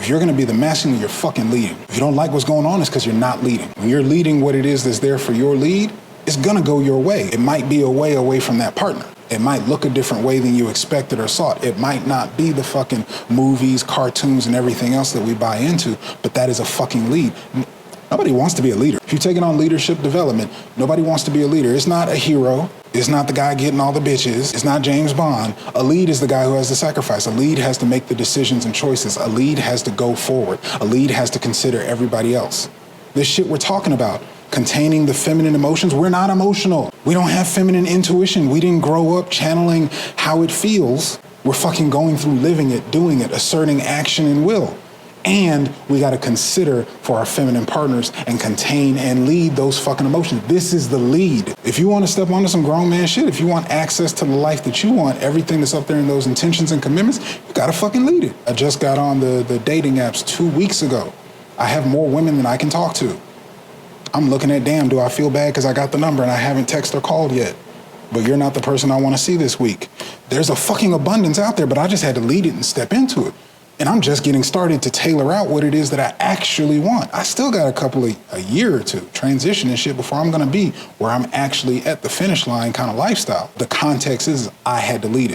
If you're gonna be the masculine, you're fucking leading. If you don't like what's going on, it's because you're not leading. When you're leading what it is that's there for your lead, it's gonna go your way. It might be a way away from that partner. It might look a different way than you expected or sought. It might not be the fucking movies, cartoons, and everything else that we buy into, but that is a fucking lead. Nobody wants to be a leader. If you're taking on leadership development, nobody wants to be a leader. It's not a hero. It's not the guy getting all the bitches. It's not James Bond. A lead is the guy who has to sacrifice. A lead has to make the decisions and choices. A lead has to go forward. A lead has to consider everybody else. This shit we're talking about, containing the feminine emotions, we're not emotional. We don't have feminine intuition. We didn't grow up channeling how it feels. We're fucking going through living it, doing it, asserting action and will. And we got to consider for our feminine partners and contain and lead those fucking emotions. This is the lead. If you want to step onto some grown man shit, if you want access to the life that you want, everything that's up there in those intentions and commitments, you got to fucking lead it. I just got on the dating apps 2 weeks ago. I have more women than I can talk to. I'm looking at, damn, do I feel bad because I got the number and I haven't texted or called yet? But you're not the person I want to see this week. There's a fucking abundance out there, but I just had to lead it and step into it. And I'm just getting started to tailor out what it is that I actually want. I still got a year or two transition and shit before I'm gonna be where I'm actually at the finish line kind of lifestyle. The context is I had to lead it.